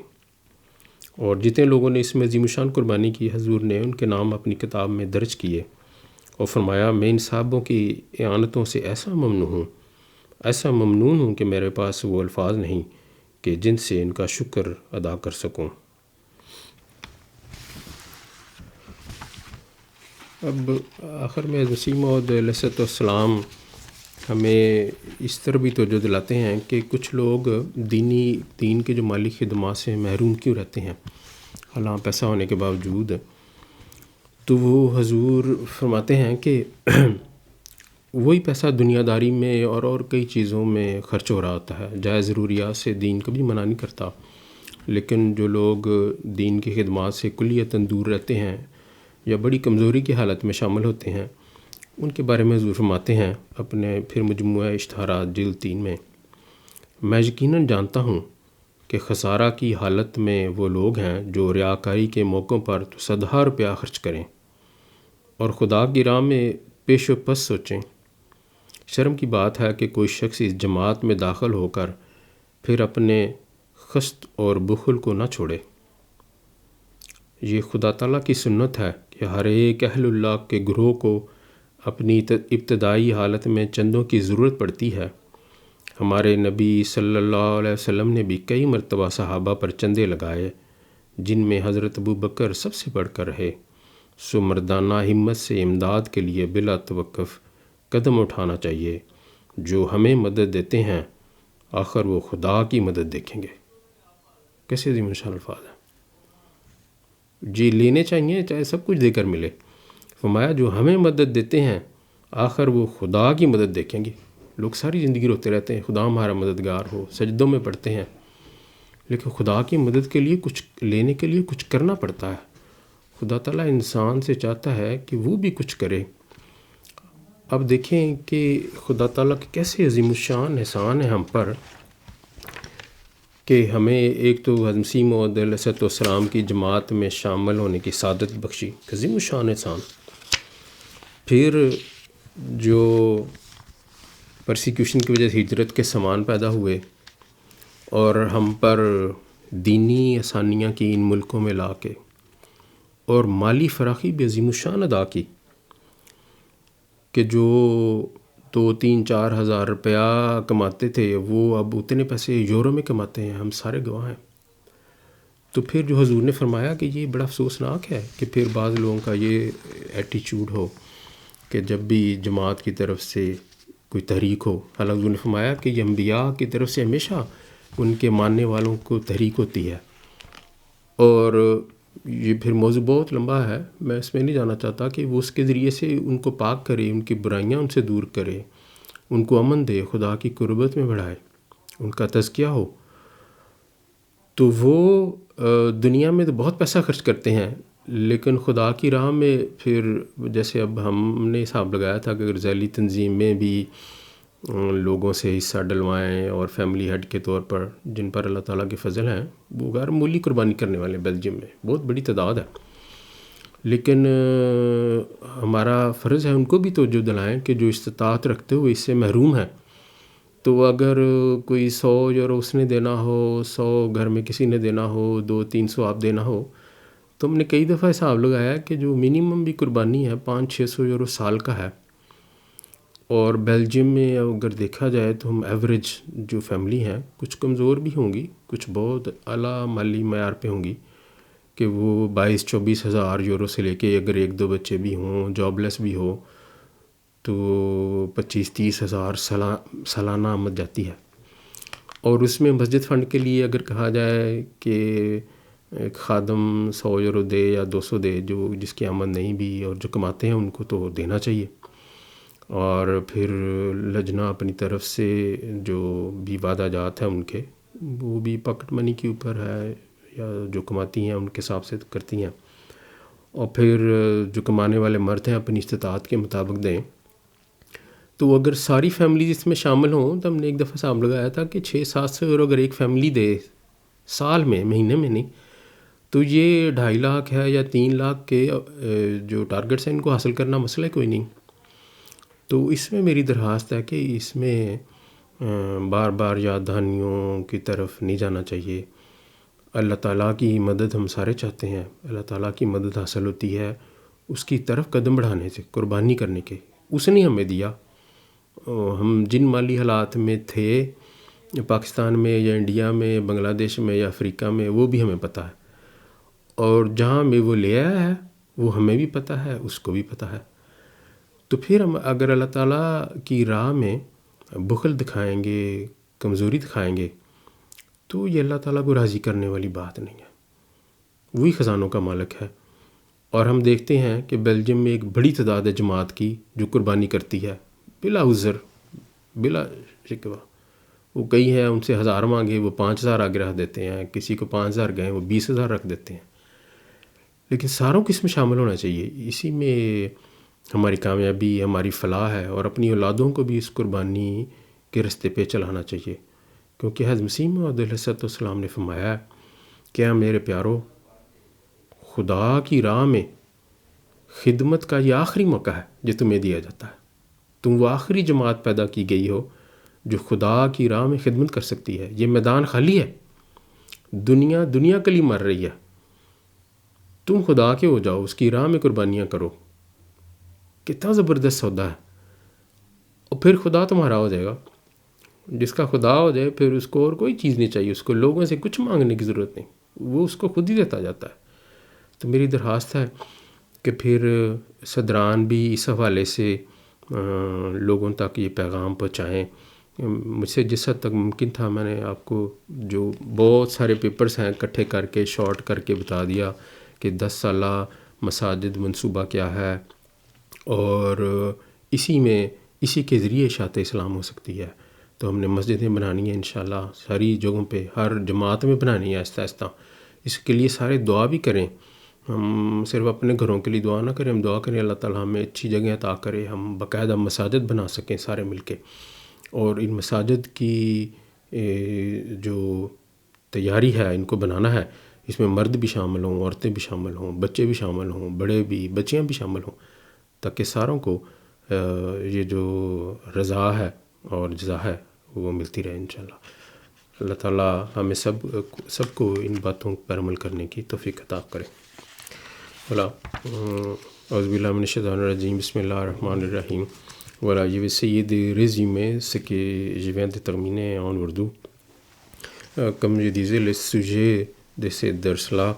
اور جتنے لوگوں نے اس میں عظیم الشان قربانی کی حضور نے ان کے نام اپنی کتاب میں درج کیے اور فرمایا میں ان صحابوں کی اعانتوں سے ایسا ممنون ہوں کہ میرے پاس وہ الفاظ نہیں کہ جن سے ان کا شکر ادا کر سکوں۔ اب آخر میں مسیح موعود علیہ السلام ہمیں اس طرح بھی توجہ دلاتے ہیں کہ کچھ لوگ دین کے جو مالی خدمات سے محروم کیوں رہتے ہیں حالانکہ پیسہ ہونے کے باوجود، تو وہ حضور فرماتے ہیں کہ وہی پیسہ دنیا داری میں اور کئی چیزوں میں خرچ ہو رہا ہوتا ہے۔ جائز ضروریات سے دین کبھی منع نہیں کرتا، لیکن جو لوگ دین کی خدمات سے کلیتاً دور رہتے ہیں یا بڑی کمزوری کی حالت میں شامل ہوتے ہیں، ان کے بارے میں حضور فرماتے ہیں اپنے پھر مجموعہ اشتہارات جلد 3 میں، میں یقیناً جانتا ہوں کہ خسارہ کی حالت میں وہ لوگ ہیں جو ریاکاری کے موقعوں پر تصدہ روپیہ خرچ کریں اور خدا کی راہ میں پیش و پس سوچیں۔ شرم کی بات ہے کہ کوئی شخص اس جماعت میں داخل ہو کر پھر اپنے خست اور بخل کو نہ چھوڑے۔ یہ خدا تعالیٰ کی سنت ہے کہ ہر ایک اہل اللہ کے گروہ کو اپنی ابتدائی حالت میں چندوں کی ضرورت پڑتی ہے۔ ہمارے نبی صلی اللہ علیہ وسلم نے بھی کئی مرتبہ صحابہ پر چندے لگائے، جن میں حضرت ابوبکر سب سے بڑھ کر رہے، سو مردانہ ہمت سے امداد کے لیے بلا توقف قدم اٹھانا چاہیے۔ جو ہمیں مدد دیتے ہیں آخر وہ خدا کی مدد دیکھیں گے۔ کیسے عظیم الشان الفاظ ہیں جی، لینے چاہیے چاہے سب کچھ دے کر ملے۔ فرمایا جو ہمیں مدد دیتے ہیں آخر وہ خدا کی مدد دیکھیں گے۔ لوگ ساری زندگی روتے رہتے ہیں خدا ہمارا مددگار ہو، سجدوں میں پڑھتے ہیں، لیکن خدا کی مدد کے لیے کچھ لینے کے لیے کچھ کرنا پڑتا ہے۔ خدا تعالیٰ انسان سے چاہتا ہے کہ وہ بھی کچھ کرے۔ اب دیکھیں کہ خدا تعالیٰ کے کیسے عظیم الشان احسان ہے ہم پر کہ ہمیں ایک تو مسیح موعود علیہ السلام کی جماعت میں شامل ہونے کی سعادت بخشی، عظیم الشان احسان۔ پھر جو پرسیکیوشن کی وجہ سے ہجرت کے سامان پیدا ہوئے اور ہم پر دینی آسانیاں کی ان ملکوں میں لا کے، اور مالی فراخی بھی عظیم الشان ادا کی کہ جو 2-3-4 ہزار روپیہ کماتے تھے وہ اب اتنے پیسے یورو میں کماتے ہیں، ہم سارے گواہ ہیں۔ تو پھر جو حضور نے فرمایا کہ یہ بڑا افسوسناک ہے کہ پھر بعض لوگوں کا یہ ایٹیچیوڈ ہو کہ جب بھی جماعت کی طرف سے کوئی تحریک ہو، حالانکہ حضور نے فرمایا کہ یہ انبیاء کی طرف سے ہمیشہ ان کے ماننے والوں کو تحریک ہوتی ہے، اور یہ پھر موضوع بہت لمبا ہے، میں اس میں نہیں جانا چاہتا کہ وہ اس کے ذریعے سے ان کو پاک کرے، ان کی برائیاں ان سے دور کرے، ان کو امن دے، خدا کی قربت میں بڑھائے، ان کا تزکیہ ہو۔ تو وہ دنیا میں تو بہت پیسہ خرچ کرتے ہیں، لیکن خدا کی راہ میں پھر جیسے اب ہم نے حساب لگایا تھا کہ اگر ذیلی تنظیم میں بھی لوگوں سے حصہ ڈلوائیں اور فیملی ہیڈ کے طور پر جن پر اللہ تعالیٰ کے فضل ہیں وہ غیر معمولی قربانی کرنے والے ہیں، بیلجیم میں بہت بڑی تعداد ہے، لیکن ہمارا فرض ہے ان کو بھی توجہ دلائیں کہ جو استطاعت رکھتے ہوئے اس سے محروم ہیں، تو اگر کوئی 100 یورو اس نے دینا ہو، 100 گھر میں کسی نے دینا ہو، 200-300 آپ دینا ہو، تو ہم نے کئی دفعہ حساب لگایا کہ جو منیمم بھی قربانی ہے 500-600 یورو سال کا ہے، اور بیلجیم میں اگر دیکھا جائے تو ہم ایوریج جو فیملی ہیں کچھ کمزور بھی ہوں گی، کچھ بہت اعلیٰ مالی معیار پہ ہوں گی کہ وہ 22-24 ہزار یورو سے لے کے اگر 1-2 بچے بھی ہوں، جاب لیس بھی ہو، تو 25-30 ہزار سالانہ آمد جاتی ہے۔ اور اس میں مسجد فنڈ کے لیے اگر کہا جائے کہ ایک خادم 100 یورو دے یا 200 دے، جو جس کی آمد نہیں بھی اور جو کماتے ہیں ان کو تو دینا چاہیے، اور پھر لجنہ اپنی طرف سے جو بھی وعدہ جات ہیں ان کے وہ بھی پاکٹ منی کے اوپر ہے یا جو کماتی ہیں ان کے حساب سے کرتی ہیں، اور پھر جو کمانے والے مرد ہیں اپنی استطاعت کے مطابق دیں۔ تو اگر ساری فیملیز اس میں شامل ہوں تو ہم نے ایک دفعہ حساب لگایا تھا کہ 600-700 یورو اگر ایک فیملی دے سال میں، مہینے میں نہیں. تو یہ 2.5 لاکھ ہے یا 3 لاکھ کے جو ٹارگٹس ہیں ان کو حاصل کرنا مسئلہ کوئی نہیں. تو اس میں میری درخواست ہے کہ اس میں بار بار یاد دہانیوں کی طرف نہیں جانا چاہیے. اللہ تعالیٰ کی مدد ہم سارے چاہتے ہیں، اللہ تعالیٰ کی مدد حاصل ہوتی ہے اس کی طرف قدم بڑھانے سے، قربانی کرنے کے. اس نے ہمیں دیا. ہم جن مالی حالات میں تھے پاکستان میں یا انڈیا میں، بنگلہ دیش میں یا افریقہ میں، وہ بھی ہمیں پتہ ہے. اور جہاں میں وہ لے آیا ہے وہ ہمیں بھی پتہ ہے، اس کو بھی پتہ ہے. تو پھر ہم اگر اللہ تعالیٰ کی راہ میں بخل دکھائیں گے، کمزوری دکھائیں گے، تو یہ اللہ تعالیٰ کو راضی کرنے والی بات نہیں ہے. وہی خزانوں کا مالک ہے. اور ہم دیکھتے ہیں کہ بیلجیم میں ایک بڑی تعداد ہے جماعت کی جو قربانی کرتی ہے بلا عذر، بلا شکوہ. وہ کئی ہیں ان سے 1000 مانگے وہ 5000 آگے رکھ دیتے ہیں، کسی کو 5000 گئے وہ 20000 رکھ دیتے ہیں. لیکن ساروں کو اس میں شامل ہونا چاہیے. اسی میں ہماری کامیابی، ہماری فلاح ہے. اور اپنی اولادوں کو بھی اس قربانی کے رستے پہ چلانا چاہیے. کیونکہ حضرت مسیح موعود علیہ السلام نے فرمایا ہے کہ میرے پیارو، خدا کی راہ میں خدمت کا یہ آخری موقع ہے جو تمہیں دیا جاتا ہے. تم وہ آخری جماعت پیدا کی گئی ہو جو خدا کی راہ میں خدمت کر سکتی ہے. یہ میدان خالی ہے، دنیا کے لیے مر رہی ہے. تم خدا کے ہو جاؤ، اس کی راہ میں قربانیاں کرو. کتنا زبردست سودا ہے. اور پھر خدا تمہارا ہو جائے گا. جس کا خدا ہو جائے پھر اس کو اور کوئی چیز نہیں چاہیے، اس کو لوگوں سے کچھ مانگنے کی ضرورت نہیں، وہ اس کو خود ہی دیتا جاتا ہے. تو میری درخواست ہے کہ پھر صدران بھی اس حوالے سے لوگوں تک یہ پیغام پہنچائیں. مجھ سے جس حد تک ممکن تھا میں نے آپ کو جو بہت سارے پیپرز ہیں اکٹھے کر کے شارٹ کر کے بتا دیا کہ 10 سالہ مساجد منصوبہ کیا ہے، اور اسی کے ذریعے اشاعت اسلام ہو سکتی ہے. تو ہم نے مسجدیں بنانی ہیں انشاءاللہ ساری جگہوں پہ، ہر جماعت میں بنانی ہے آہستہ آہستہ. اس کے لیے سارے دعا بھی کریں. ہم صرف اپنے گھروں کے لیے دعا نہ کریں، ہم دعا کریں اللہ تعالیٰ ہمیں اچھی جگہ عطا کرے، ہم باقاعدہ مساجد بنا سکیں سارے مل کے. اور ان مساجد کی جو تیاری ہے ان کو بنانا ہے، اس میں مرد بھی شامل ہوں، عورتیں بھی شامل ہوں، بچے بھی شامل ہوں، بڑے بھی، بچیاں بھی شامل ہوں، تاکہ ساروں کو یہ جو رضا ہے اور جزا ہے وہ ملتی رہے انشاءاللہ. اللہ تعالیٰ ہمیں سب کو ان باتوں پر عمل کرنے کی توفیق عطا کرے. اعوذ باللہ من الشیطان الرجیم، بسم اللہ الرحمن الرحیم. Voilà, je vais essayer de résumer ce que je viens de terminer en ourdou. Comme je disais, le sujet de cette dars-là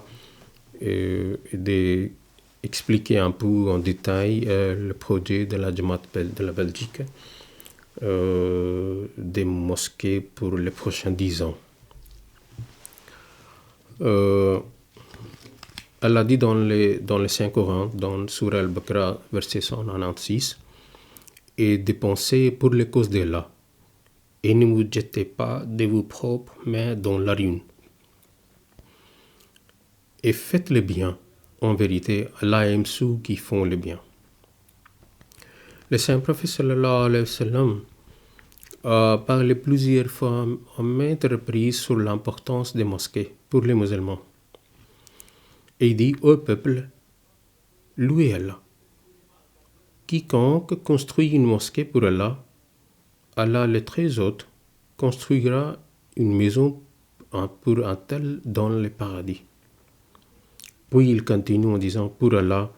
est d'expliquer un peu en détail le projet de la Jamaat de la Belgique, des mosquées pour les prochains 10 ans. Allah dit dans le Saint-Coran, dans Surah Al-Baqarah, verset 196, et dépensez pour les causes d'Allah, et ne vous jetez pas de vos propres mains dans la ruine. Et faites le bien. En vérité, Allah aime ceux qui font le bien. Le Saint-Prophète sallallahu alayhi wa sallam a parlé plusieurs fois à maintes reprises sur l'importance des mosquées pour les musulmans. Et il dit au peuple, louez Allah. Quiconque construit une mosquée pour Allah, Allah le très haut construira une maison pour un tel dans le paradis. Puis il continue en disant, pour Allah,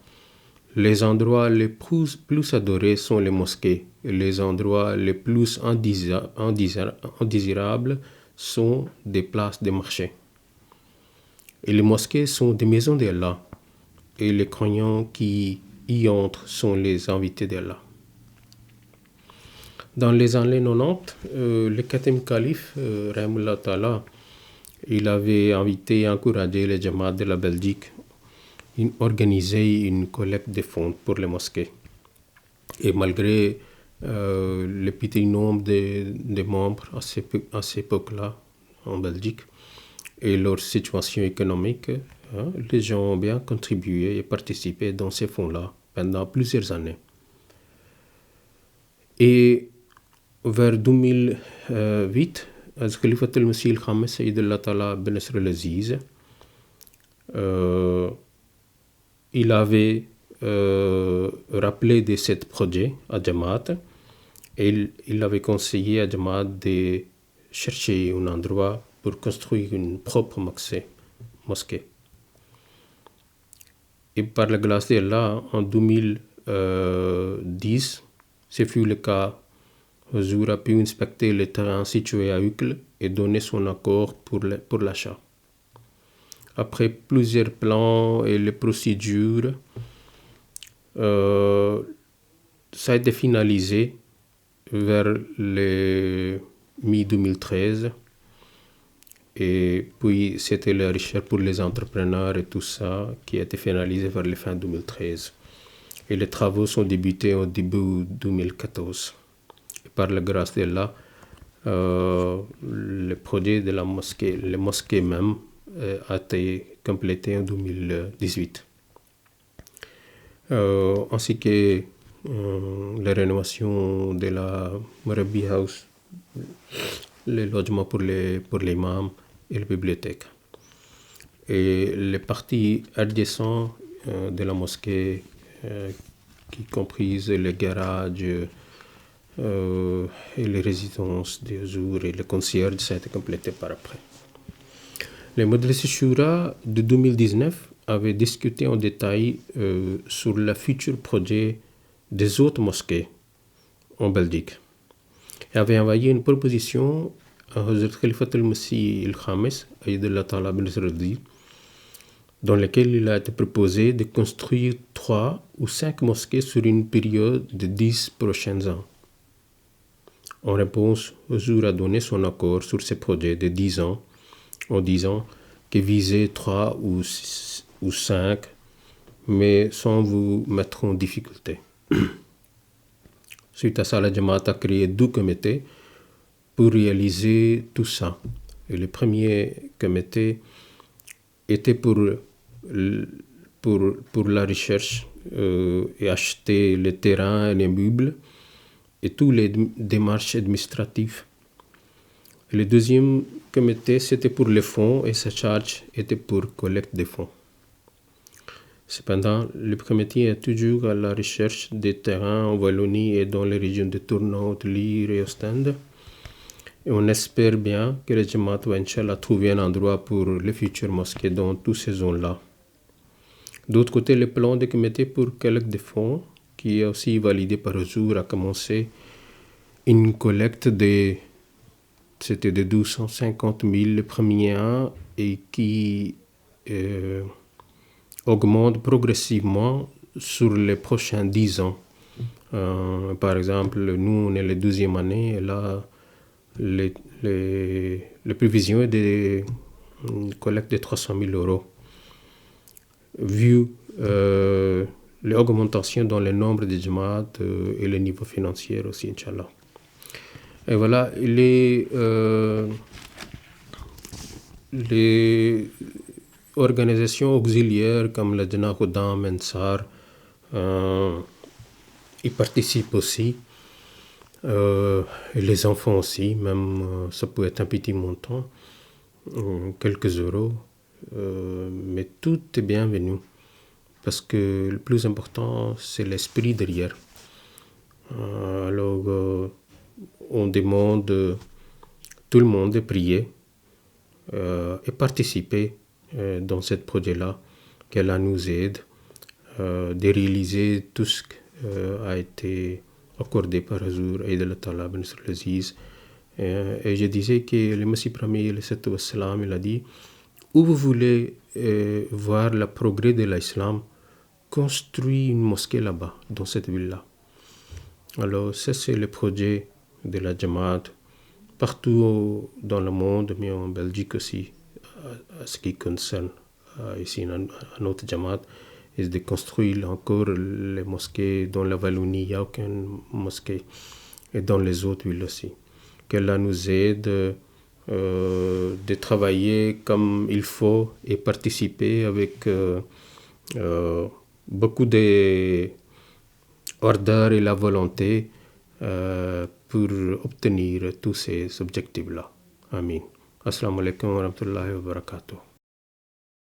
les endroits les plus adorés sont les mosquées, et les endroits les plus indésirables sont des places de marché. Et les mosquées sont des maisons d'Allah, et les croyants qui y entrent sont les invités d'Allah. Dans les années 90, le 4e calife, Rahimullah Ta'ala, il avait invité et encouragé les Jamaat de la Belgique à organiser une collecte de fonds pour les mosquées. Et malgré le petit nombre de membres à cette époque-là en Belgique et leur situation économique, les gens ont bien contribué et participé dans ces fonds-là pendant plusieurs années. Et vers 2008, Khalifa al-Masih al-Khamis Sayyid Allah Ta'ala bin Nasr al-Aziz, il avait rappelé de 7 projets à Jamaat et il avait conseillé à Jamaat de chercher un endroit pour construire une propre mosquée. Et par la grâce d'Allah, en 2010, ce fut le cas. Huzour a pu inspecter le terrain situé à Uccle et donner son accord pour l'achat. Après plusieurs plans et les procédures, ça a été finalisé vers le mi-2013. Et puis, c'était la recherche pour les entrepreneurs et tout ça qui a été finalisé vers la fin 2013. Et les travaux sont débutés au début 2014. Et par la grâce d'Allah, le projet de la mosquée même, a été complété en 2018. Ainsi que la rénovation de la Murabi House, les logements pour l'imam et la bibliothèque. Et les parties adjacentes de la mosquée, qui comprisent les garages et les résidences des Huzour et les concierges, ça a été complété par après. Les Madrasa Shura de 2019 avaient discuté en détail sur le futur projet des autres mosquées en Belgique et avaient envoyé une proposition à Hazrat Khalifa al-Masih al-Khamis Ayyadullah Ta'ala bin Nasr al-Aziz, dans laquelle il a été proposé de construire 3 ou 5 mosquées sur une période de 10 prochains ans. En réponse, Huzour a donné son accord sur ce projet de 10 ans, en disant que visait 3 ou 5, mais sans vous mettre en difficulté. Suite à ça, la Jamaat a créé 2 comités pour réaliser tout ça. Et le premier comité était pour la recherche et acheter les terrains et les meubles et toutes les démarches administratives. Et le deuxième comité, c'était pour les fonds et sa charge était pour collecte des fonds. Cependant, le comité est toujours à la recherche des terrains en Wallonie et dans les régions de Turnhout, Lier et Ostende. Et on espère bien que le Jamaat va Inch'Allah trouver un endroit pour les futures mosquées dans toutes ces zones-là. D'autre côté, le plan du comité pour collecte des fonds, qui est aussi validé par Huzour, a commencé une collecte c'était de 250 000 le premier an et qui augmente progressivement sur les prochains 10 ans. Par exemple, nous, on est la 12e année et là, les prévisions est de collecte de 300 000 euros. Vu l'augmentation dans le nombre de Jamaat et le niveau financier aussi, Inch'Allah. Et voilà, les organisations auxiliaires comme la Jannah Khuddam, Ansar, y participent aussi. Et les enfants aussi, même ça peut être un petit montant, quelques euros, mais tout est bienvenu parce que le plus important c'est l'esprit derrière. Alors on demande tout le monde de prier et participer dans ce projet-là, qu'Allah nous aide de réaliser tout ce qui a été accordé par Huzour Ayyadullah Ta'ala bin Nasr al-Aziz. Et je disais que le Messie premier, il a dit, où vous voulez voir le progrès de l'islam, construis une mosquée là-bas, dans cette ville-là. Alors ça c'est le projet de la Jamaat, partout dans le monde, mais en Belgique aussi, à ce qui concerne ici à notre Jamaat, est de construire encore les mosquées. Dans la Wallonie, il n'y a aucune mosquée, et dans les autres villes aussi. Qu'Allah nous aide de travailler comme il faut et participer avec beaucoup d'ardeur et la volonté pour obtenir tous ces objectifs-là. آمین۔ السلام علیکم ورحمۃ اللہ وبرکاتہ۔